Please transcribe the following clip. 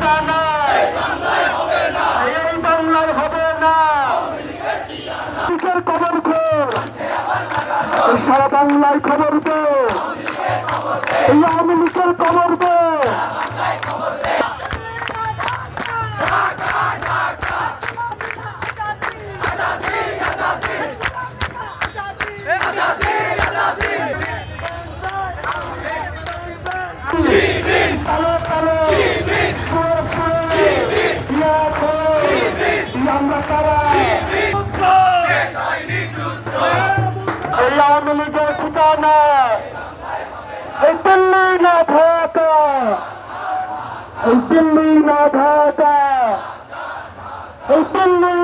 ঠিকানা এই বাংলায় হবে না। খবর খোর সারা বাংলায় খবর দে, এই আওয়ামী লীগের খবর দে। আওয়ামী লীগের ঠিকানা এই দিল্লি না ঢাকা, এই দিল্লি না ঢাকা, এই দিল্লি